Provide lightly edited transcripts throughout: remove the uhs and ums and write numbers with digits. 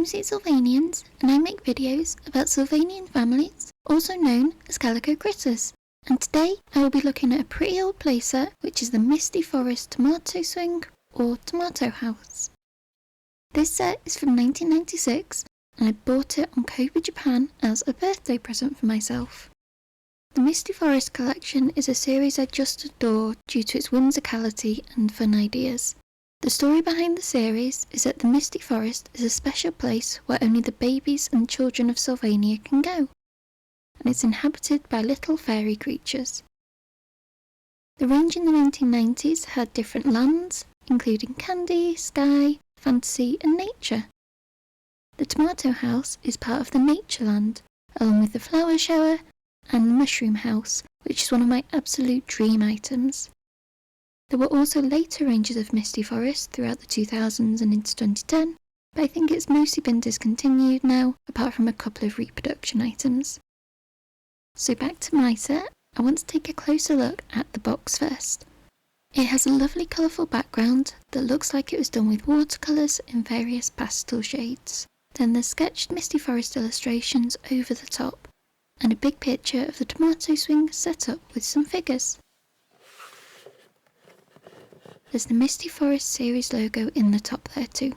Sweet Sylvanians, and I make videos about Sylvanian families, also known as calico critters. And today I will be looking at a pretty old playset, which is the Misty Forest Tomato Swing or Tomato House. This set is from 1996, and I bought it on Kobe Japan as a birthday present for myself. The Misty Forest collection is a series I just adore due to its whimsicality and fun ideas. The story behind the series is that the Misty Forest is a special place where only the babies and children of Sylvania can go, and it's inhabited by little fairy creatures. The range in the 1990s had different lands, including candy, sky, fantasy and nature. The Tomato House is part of the Natureland, along with the Flower Shower and the Mushroom House, which is one of my absolute dream items. There were also later ranges of Misty Forest throughout the 2000s and into 2010, but I think it's mostly been discontinued now, apart from a couple of reproduction items. So back to my set, I want to take a closer look at the box first. It has a lovely colourful background that looks like it was done with watercolours in various pastel shades. Then there's sketched Misty Forest illustrations over the top, and a big picture of the tomato swing set up with some figures. There's the Misty Forest series logo in the top there too.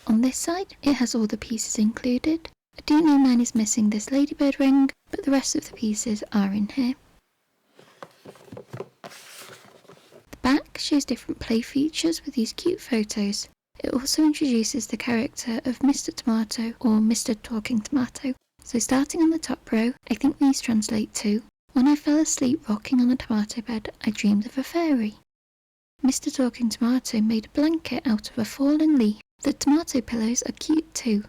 On this side, it has all the pieces included. I do know mine is missing this ladybird ring, but the rest of the pieces are in here. The back shows different play features with these cute photos. It also introduces the character of Mr. Tomato or Mr. Talking Tomato. So starting on the top row, I think these translate to: when I fell asleep rocking on a tomato bed, I dreamed of a fairy. Mr. Talking Tomato made a blanket out of a fallen leaf. The tomato pillows are cute too.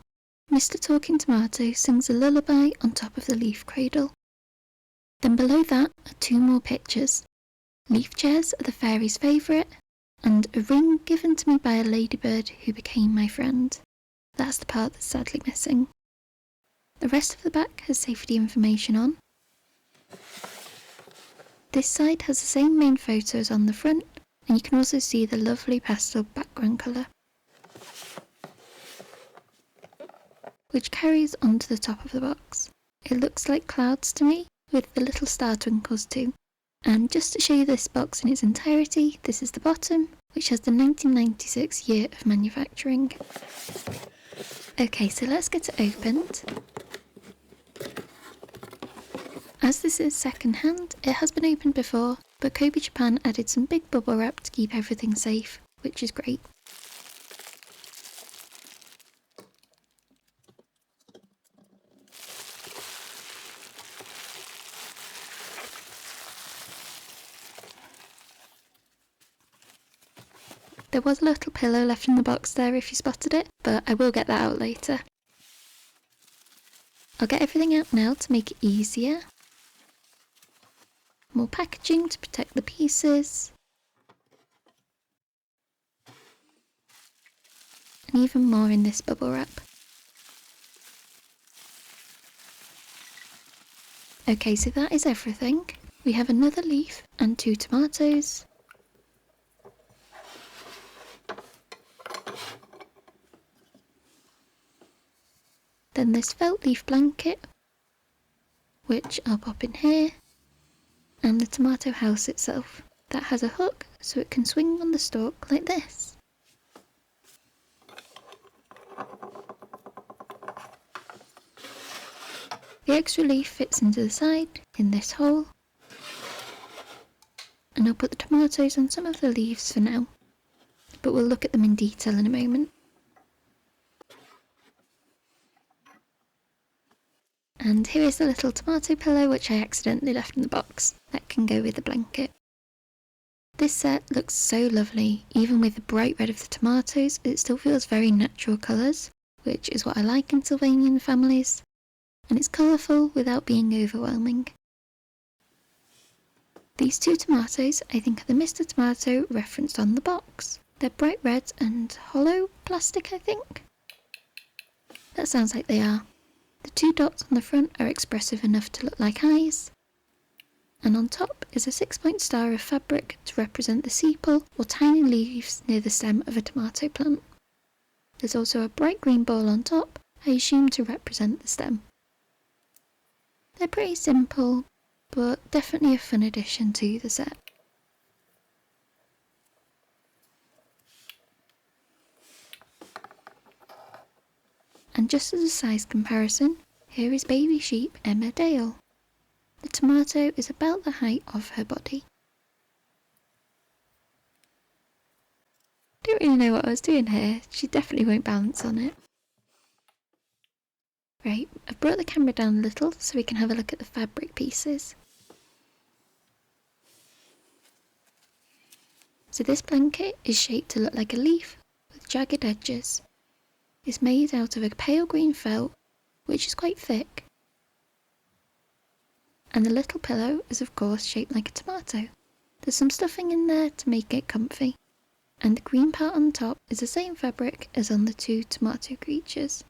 Mr. Talking Tomato sings a lullaby on top of the leaf cradle. Then below that are two more pictures. Leaf chairs are the fairy's favourite, and a ring given to me by a ladybird who became my friend. That's the part that's sadly missing. The rest of the back has safety information on. This side has the same main photos on the front, and you can also see the lovely pastel background colour, which carries onto the top of the box. It looks like clouds to me, with the little star twinkles too. And just to show you this box in its entirety, this is the bottom, which has the 1996 year of manufacturing. Okay, so let's get it opened. As this is second hand, it has been opened before, but Kobe Japan added some big bubble wrap to keep everything safe, which is great. There was a little pillow left in the box there if you spotted it, but I will get that out later. I'll get everything out now to make it easier. More packaging to protect the pieces. And even more in this bubble wrap. Okay, so that is everything. We have another leaf and two tomatoes. Then this felt leaf blanket, which I'll pop in here, and the tomato house itself, that has a hook so it can swing on the stalk like this. The extra leaf fits into the side in this hole, and I'll put the tomatoes on some of the leaves for now, but we'll look at them in detail in a moment. And here is the little tomato pillow which I accidentally left in the box. That can go with the blanket. This set looks so lovely. Even with the bright red of the tomatoes, it still feels very natural colours, which is what I like in Sylvanian families. And it's colourful without being overwhelming. These two tomatoes I think are the Mr. Tomato referenced on the box. They're bright red and hollow plastic, I think. That sounds like they are. The two dots on the front are expressive enough to look like eyes. and on top is a 6-point star of fabric to represent the sepal or tiny leaves near the stem of a tomato plant. There's also a bright green ball on top, I assume to represent the stem. They're pretty simple, but definitely a fun addition to the set. And just as a size comparison, here is baby sheep Emma Dale. The tomato is about the height of her body. Don't really know what I was doing here, she definitely won't balance on it. Right, I've brought the camera down a little so we can have a look at the fabric pieces. So this blanket is shaped to look like a leaf with jagged edges. It's made out of a pale green felt, which is quite thick. And the little pillow is of course shaped like a tomato. There's some stuffing in there to make it comfy. And the green part on top is the same fabric as on the two tomato creatures.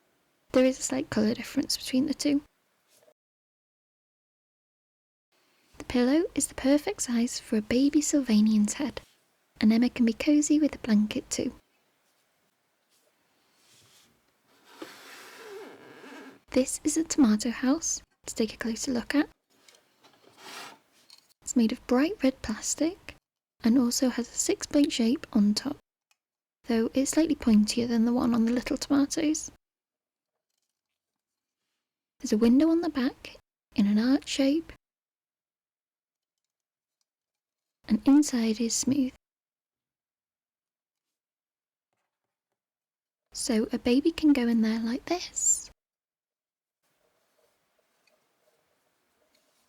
There is a slight colour difference between the two. The pillow is the perfect size for a baby Sylvanian's head, and Emma can be cosy with the blanket too. This is a tomato house to take a closer look at. It's made of bright red plastic and also has a 6-point shape on top, though it's slightly pointier than the one on the little tomatoes. There's a window on the back in an arch shape, and inside is smooth. So a baby can go in there like this.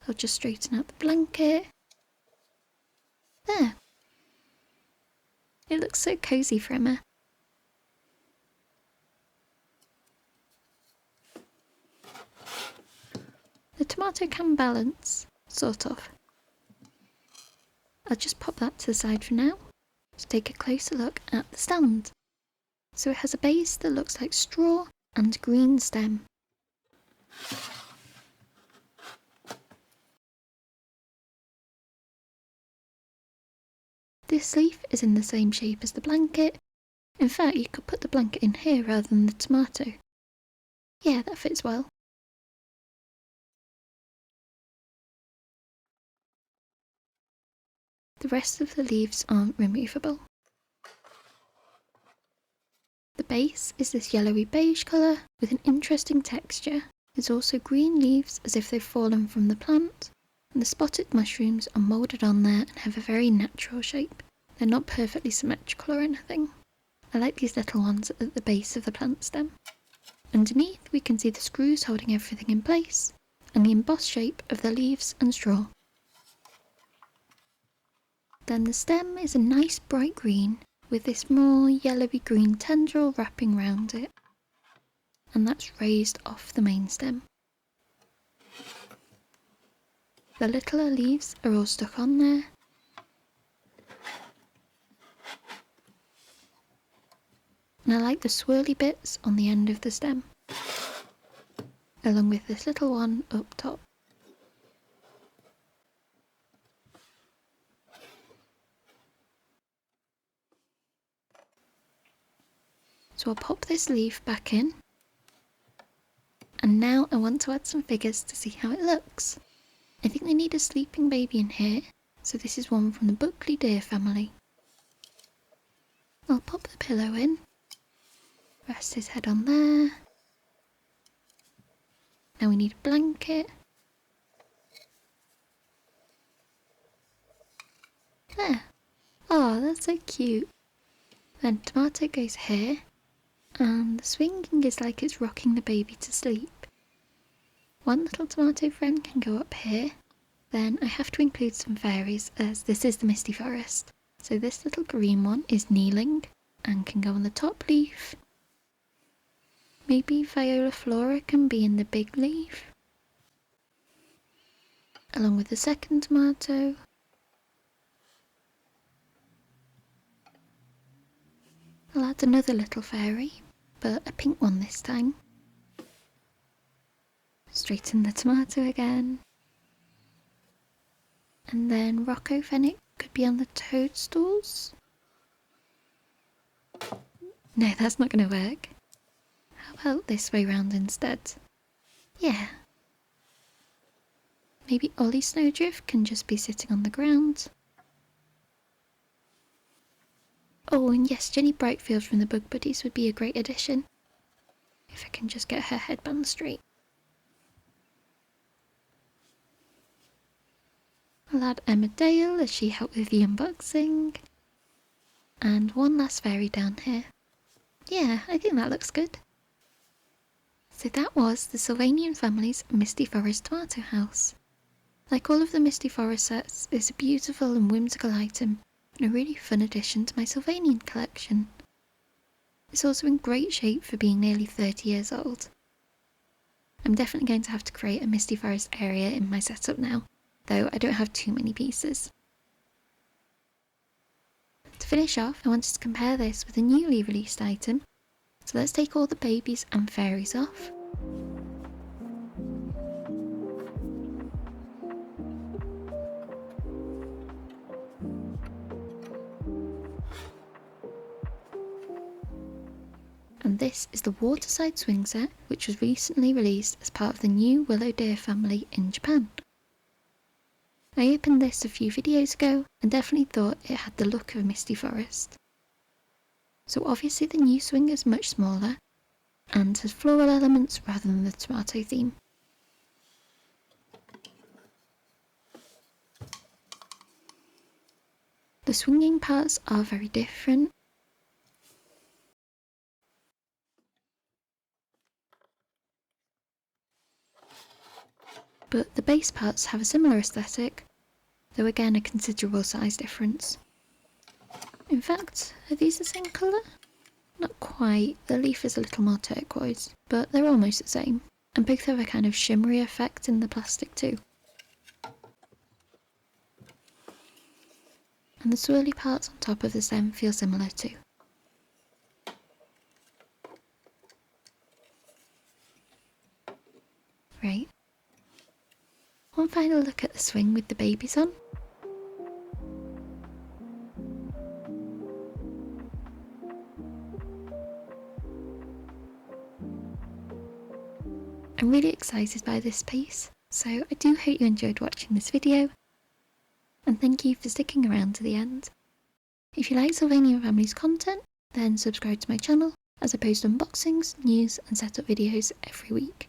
I'll just straighten out the blanket. There. It looks so cosy for Emma. The tomato can balance, sort of. I'll just pop that to the side for now to take a closer look at the stand. So it has a base that looks like straw and green stem. This leaf is in the same shape as the blanket. In fact, you could put the blanket in here rather than the tomato. Yeah, that fits well. The rest of the leaves aren't removable. The base is this yellowy beige colour with an interesting texture. There's also green leaves as if they've fallen from the plant, and the spotted mushrooms are moulded on there and have a very natural shape. They're not perfectly symmetrical or anything. I like these little ones at the base of the plant stem. Underneath we can see the screws holding everything in place, and the embossed shape of the leaves and straw. Then the stem is a nice bright green with this more yellowy green tendril wrapping round it, and that's raised off the main stem. The littler leaves are all stuck on there, and I like the swirly bits on the end of the stem, along with this little one up top. So I'll pop this leaf back in, and now I want to add some figures to see how it looks. I think they need a sleeping baby in here, so this is one from the Buckley deer family. I'll pop the pillow in, rest his head on there. Now we need a blanket. There. Oh, that's so cute. Then tomato goes here, and the swinging is like it's rocking the baby to sleep. One little tomato friend can go up here. Then I have to include some fairies as this is the Misty Forest. So this little green one is kneeling and can go on the top leaf. Maybe Viola Flora can be in the big leaf, along with the second tomato. I'll add another little fairy, but a pink one this time. Straighten the tomato again. And then Rocco Fenwick could be on the toadstools. No, that's not going to work. How about this way round instead? Yeah. Maybe Ollie Snowdrift can just be sitting on the ground. Oh, and yes, Jenny Brightfield from the Bug Buddies would be a great addition. If I can just get her headband straight. I'll add Emma Dale as she helped with the unboxing. And one last fairy down here. Yeah, I think that looks good. So that was the Sylvanian family's Misty Forest tomato house. Like all of the Misty Forest sets, it's a beautiful and whimsical item and a really fun addition to my Sylvanian collection. It's also in great shape for being nearly 30 years old. I'm definitely going to have to create a Misty Forest area in my setup now, though I don't have too many pieces. To finish off, I wanted to compare this with a newly released item, so let's take all the babies and fairies off. And this is the Waterside Swing set, which was recently released as part of the new Willow Deer family in Japan. I opened this a few videos ago and definitely thought it had the look of Misty Forest. So obviously the new swing is much smaller and has floral elements rather than the tomato theme. The swinging parts are very different. But the base parts have a similar aesthetic, though again a considerable size difference. In fact, are these the same colour? Not quite, the leaf is a little more turquoise, but they're almost the same, and both have a kind of shimmery effect in the plastic too. And the swirly parts on top of the stem feel similar too. Right. One final look at the swing with the babies on. I'm really excited by this piece, so I do hope you enjoyed watching this video, and thank you for sticking around to the end. If you like Sylvanian Family's content, then subscribe to my channel, as I post unboxings, news and setup videos every week.